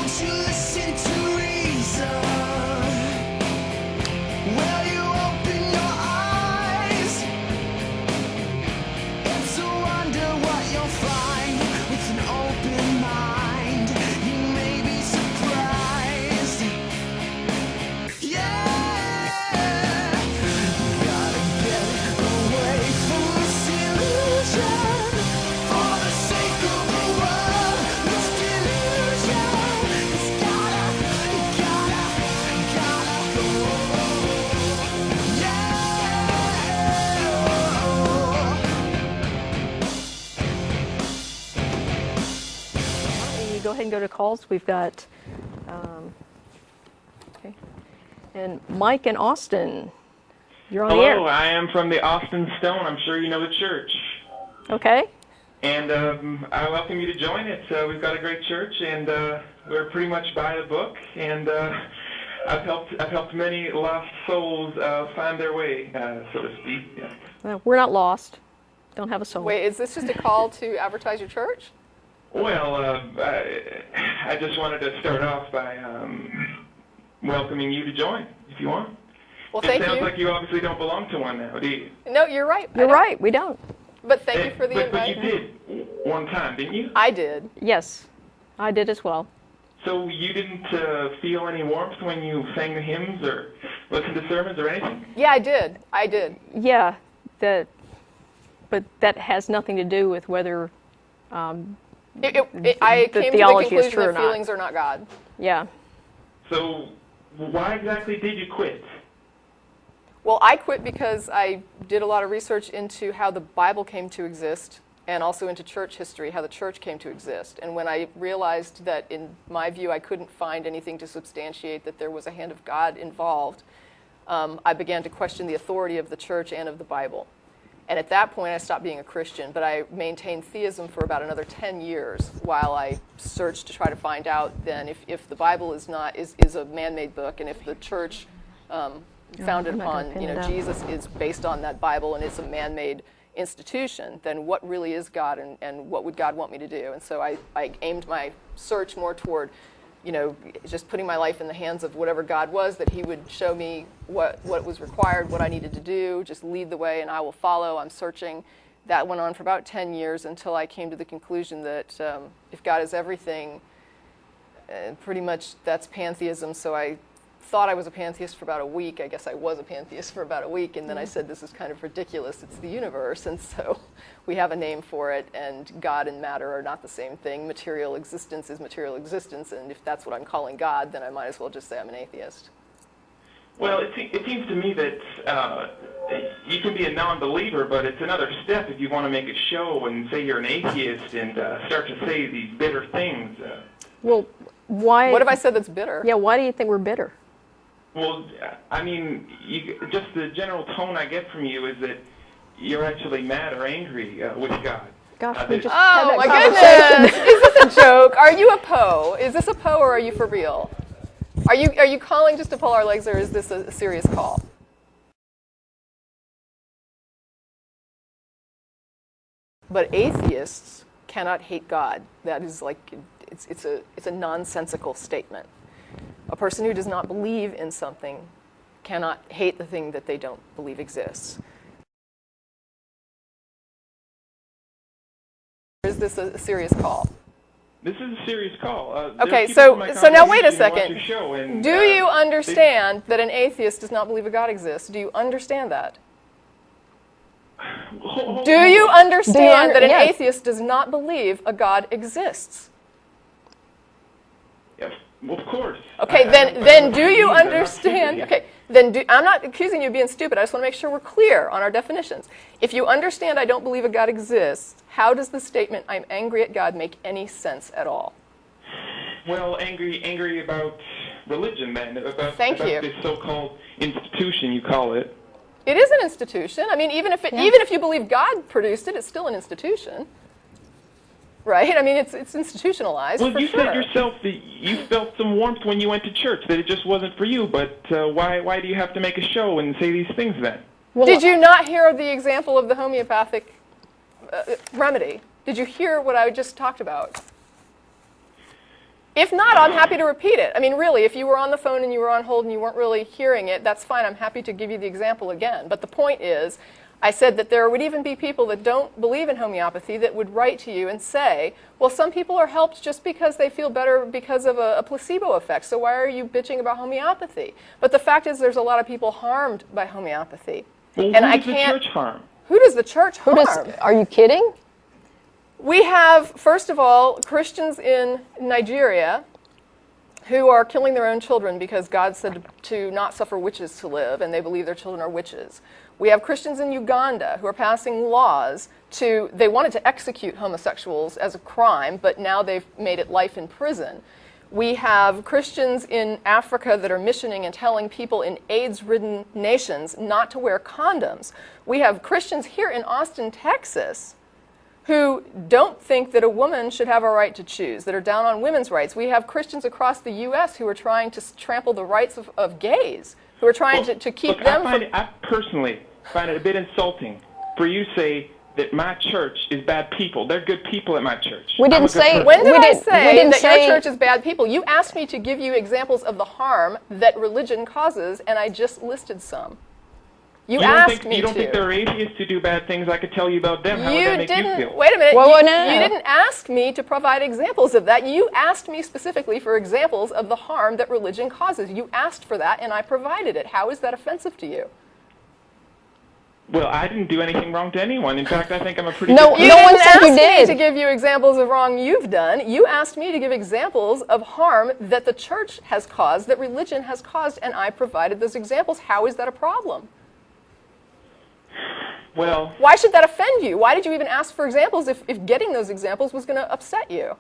you listen to reason? Will you open your eyes? It's a wonder what you'll find with an open mind. You may be surprised. Yeah, gotta get away from this illusion for the sake of the world. This delusion has gotta go. You go ahead and go to calls. We've got, okay, and Mike and Austin. You're on the air. Hello, I am from the Austin Stone. I'm sure you know the church. Okay. And I welcome you to join it. We've got a great church, and we're pretty much by the book. And I've helped many lost souls find their way, so to speak. Yeah. We're not lost. Don't have a soul. Wait, is this just a call to advertise your church? Well, I just wanted to start off by welcoming you to join, if you want. Well, thank you. It sounds like you obviously don't belong to one now, do you? No, you're right. You're right. We don't. But thank you for the But invite. you did one time, didn't you? I did. Yes, I did as well. So you didn't feel any warmth when you sang the hymns or listened to sermons or anything? Yeah, I did. I did. Yeah, but that has nothing to do with whether. I The came to the theology is conclusion true or that not. feelings are not God. Yeah. So why exactly did you quit? Well, I quit because I did a lot of research into how the Bible came to exist and also into church history, how the church came to exist. And when I realized that, in my view, I couldn't find anything to substantiate that there was a hand of God involved, I began to question the authority of the church and of the Bible. And at that point, I stopped being a Christian, but I maintained theism for about another 10 years while I searched to try to find out then if the Bible is a man-made book, and if the church founded I'm not gonna upon pin it up. Jesus is based on that Bible and it's a man-made institution, then what really is God, and what would God want me to do? And so I aimed my search more toward just putting my life in the hands of whatever God was, that he would show me what was required, what I needed to do, just lead the way and I will follow. I'm searching. That went on for about 10 years until I came to the conclusion that if God is everything, pretty much that's pantheism. So I thought I was a pantheist for about a week. I guess I was a pantheist for about a week, and then I said, this is kind of ridiculous. It's the universe, and so we have a name for it, and God and matter are not the same thing. Material existence is material existence, and if that's what I'm calling God, then I might as well just say I'm an atheist. Well, it seems to me that you can be a non-believer, but it's another step if you want to make a show and say you're an atheist and start to say these bitter things. Well, why? What have I said that's bitter? Yeah. Why do you think we're bitter? Well, I mean, just the general tone I get from you is that you're actually mad or angry with God. Gosh, we just had Oh that my conversation. goodness! Is this a joke? Are you a Poe? Is this a Poe, or are you for real? Are you calling just to pull our legs, or is this a serious call? But atheists cannot hate God. That is like it's a nonsensical statement. A person who does not believe in something cannot hate the thing that they don't believe exists. Is this a serious call? This is a serious call. Okay, so now wait a second. Do you understand that an atheist does not believe a God exists? Do you understand that? Do you understand that an yes. atheist does not believe a God exists? Yes, well, of course. Okay, then do you understand? Okay, I'm not accusing you of being stupid. I just want to make sure we're clear on our definitions. If you understand I don't believe a God exists, how does the statement "I'm angry at God" make any sense at all? Well, angry about religion then, about Thank you. this so-called institution you call it. It is an institution. I mean, even if you believe God produced it, it's still an institution, right? I mean, it's institutionalized. Well, for you sure. said yourself that you felt some warmth when you went to church, that it just wasn't for you. But why do you have to make a show and say these things then? Well, Did you not hear the example of the homeopathic remedy? Did you hear what I just talked about? If not, I'm happy to repeat it. I mean, really, if you were on the phone and you were on hold and you weren't really hearing it, that's fine. I'm happy to give you the example again. But the point is, I said that there would even be people that don't believe in homeopathy that would write to you and say, well, some people are helped just because they feel better because of a placebo effect, so why are you bitching about homeopathy? But the fact is there's a lot of people harmed by homeopathy. Well, and who does the church harm? Who does the church harm? Are you kidding? We have, first of all, Christians in Nigeria who are killing their own children because God said to not suffer witches to live, and they believe their children are witches. We have Christians in Uganda who are passing laws they wanted to execute homosexuals as a crime, but now they've made it life in prison. We have Christians in Africa that are missioning and telling people in AIDS-ridden nations not to wear condoms. We have Christians here in Austin, Texas, who don't think that a woman should have a right to choose, that are down on women's rights. We have Christians across the U.S. who are trying to trample the rights of gays, who are trying to keep them from... I personally find it a bit insulting for you to say that my church is bad people. They're good people at my church. We didn't say... When did I say that your church is bad people? You asked me to give you examples of the harm that religion causes, and I just listed some. You don't think there are atheists who do bad things? I could tell you about them. How would that make you feel? Wait a minute. Well, you didn't ask me to provide examples of that. You asked me specifically for examples of the harm that religion causes. You asked for that, and I provided it. How is that offensive to you? Well, I didn't do anything wrong to anyone. In fact, I think I'm a pretty No, good no one said you You didn't ask did. me to give you examples of wrong you've done. You asked me to give examples of harm that the church has caused, that religion has caused, and I provided those examples. How is that a problem? Well, why should that offend you? Why did you even ask for examples if getting those examples was going to upset you?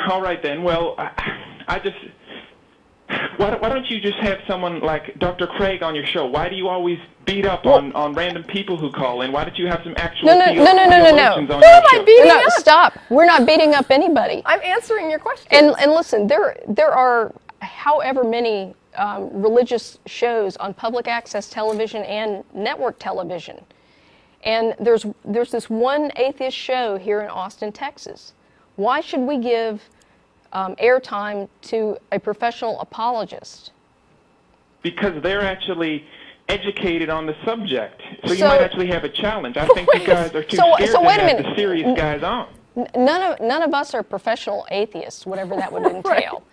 All right then. Well, I just... Why don't you just have someone like Dr. Craig on your show? Why do you always beat up on random people who call in? Why don't you have some actual theologians on your show? Who am I beating up? Stop. We're not beating up anybody. I'm answering your question. And listen, there are however many religious shows on public access television and network television. And there's this one atheist show here in Austin, Texas. Why should we give airtime to a professional apologist? Because they're actually educated on the subject. So you might actually have a challenge. I think you guys are too scared to have the serious guys on. None of us are professional atheists, whatever that would entail.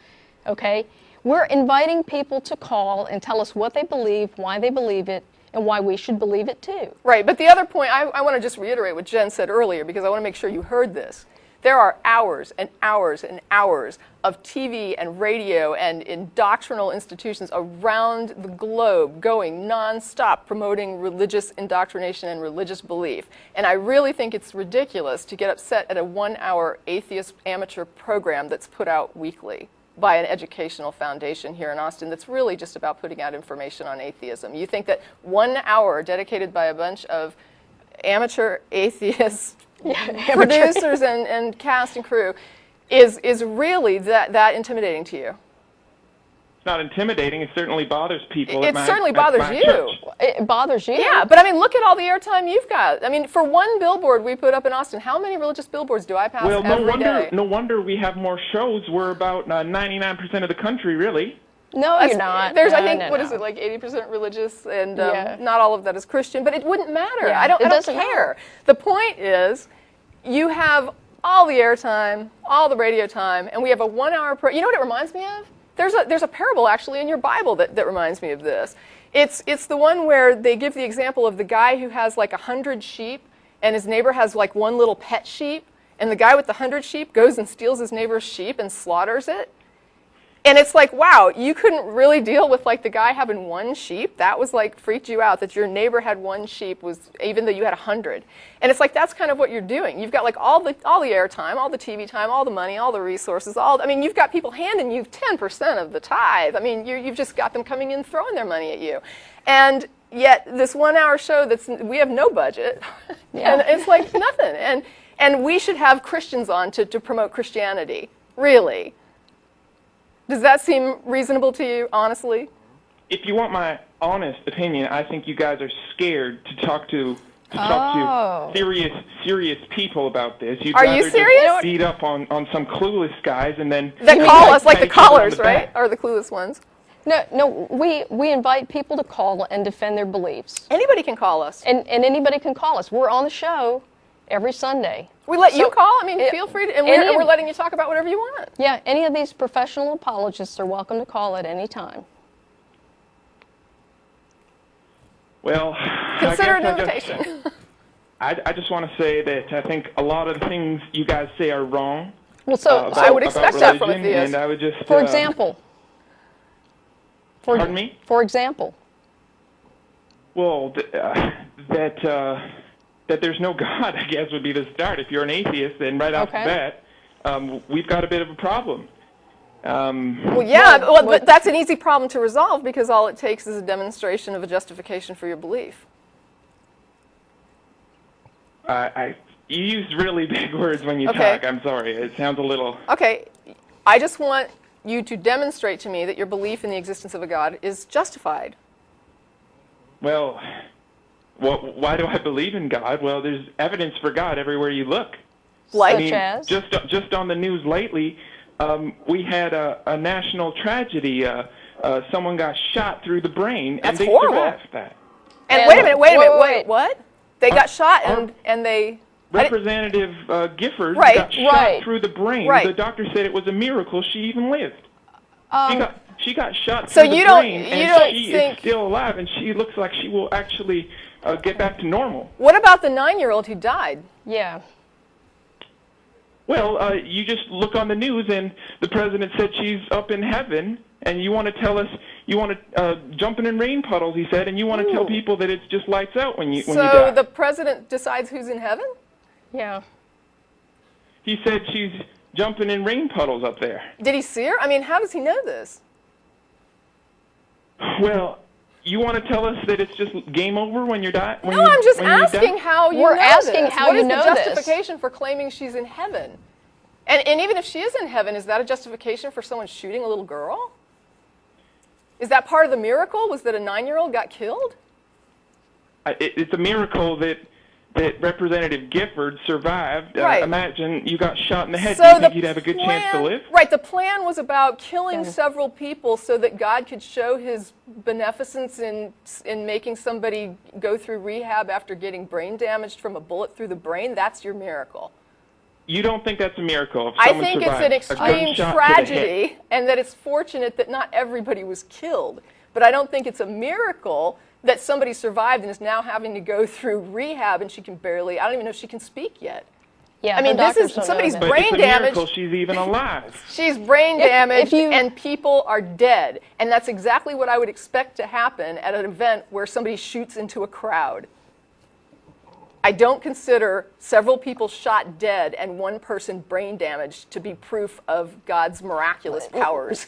Okay? We're inviting people to call and tell us what they believe, why they believe it, and why we should believe it too. Right, but the other point, I want to just reiterate what Jen said earlier because I want to make sure you heard this. There are hours and hours and hours of TV and radio and indoctrinal institutions around the globe going nonstop promoting religious indoctrination and religious belief. And I really think it's ridiculous to get upset at a 1-hour atheist amateur program that's put out weekly by an educational foundation here in Austin that's really just about putting out information on atheism. You think that 1 hour dedicated by a bunch of amateur atheists producers and cast and crew is really that intimidating to you? It's not intimidating. It certainly bothers people. It certainly bothers you. Church. It bothers you? Yeah, but I mean, look at all the airtime you've got. I mean, for one billboard we put up in Austin, how many religious billboards do I pass every day? No wonder we have more shows. We're about 99% of the country, really. No, you're not. There's, I think, what is it, like 80% religious, and not all of that is Christian, but it wouldn't matter. Yeah, I don't care. matter. The point is, you have all the airtime, all the radio time, and we have a 1-hour you know what it reminds me of? There's a parable, actually, in your Bible that reminds me of this. It's the one where they give the example of the guy who has like 100 sheep, and his neighbor has like one little pet sheep, and the guy with the 100 sheep goes and steals his neighbor's sheep and slaughters it. And it's like, wow, you couldn't really deal with like the guy having one sheep. That was like freaked you out that your neighbor had one sheep, even though you had 100. And it's like that's kind of what you're doing. You've got like all the airtime, all the TV time, all the money, all the resources. I mean, you've got people handing you 10% of the tithe. I mean, you've just got them coming in throwing their money at you. And yet this 1-hour show we have no budget, and it's like nothing. And we should have Christians on to promote Christianity, really. Does that seem reasonable to you, honestly? If you want my honest opinion, I think you guys are scared to talk to to talk to serious people about this. You'd Are rather you just serious? beat up on some clueless guys and then That call us, like the pat each other on callers, the right? back. Or the clueless ones. No, we invite people to call and defend their beliefs. Anybody can call us. And anybody can call us. We're on the show every Sunday. We let you So, call. I mean, feel free to, and we're letting you talk about whatever you want. Yeah, any of these professional apologists are welcome to call at any time. Well, Consider I an guess invitation. I just want to say that I think a lot of the things you guys say are wrong. Well, so I would expect about that from a religion, theist. and I would just, for example. Pardon me? For example. Well, that there's no God, I guess, would be the start. If you're an atheist, then right off the bat, we've got a bit of a problem. Well, yeah, but that's an easy problem to resolve because all it takes is a demonstration of a justification for your belief. You use really big words when you talk. I'm sorry. It sounds a little... Okay, I just want you to demonstrate to me that your belief in the existence of a God is justified. Well, why do I believe in God? Well, there's evidence for God everywhere you look. Like? I mean, Such as? just on the news lately, we had a national tragedy. Someone got shot through the brain, That's and they horrible. survived that. And And wait a minute, wait. what? They got shot and they... Representative Giffords Right, got shot right. through the brain. Right. The doctor said it was a miracle she even lived. She got shot So through you the don't- brain, you and don't she think- is still alive, and she looks like she will actually get back to normal. What about the 9-year-old who died? Yeah. Well, you just look on the news, and the president said she's up in heaven, and you want to tell us you want to jumping in rain puddles, he said, and you want to tell people that it's just lights out when you die. So the president decides who's in heaven? Yeah. He said she's jumping in rain puddles up there. Did he see her? I mean, how does he know this? Well, you want to tell us that it's just game over when you die? No, I'm just asking how you We're know asking this. how What you is know the this? justification for claiming she's in heaven? And even if she is in heaven, is that a justification for someone shooting a little girl? Is that part of the miracle? Was that a 9-year-old got killed? It's a miracle that Representative Gifford survived. Right. Imagine you got shot in the head. So Do you the think you'd have a good chance to live? Right, the plan was about killing several people so that God could show his beneficence in making somebody go through rehab after getting brain damaged from a bullet through the brain. That's your miracle. You don't think that's a miracle? If I someone think it's survived an a extreme gunshot to the head? tragedy and that it's fortunate that not everybody was killed. But I don't think it's a miracle that somebody survived and is now having to go through rehab and she can barely, I don't even know if she can speak yet. Yeah. I mean, the this is doctors don't know somebody's that. But brain it's a damage. miracle she's even alive. She's brain damaged you- and people are dead. And that's exactly what I would expect to happen at an event where somebody shoots into a crowd. I don't consider several people shot dead and one person brain damaged to be proof of God's miraculous powers.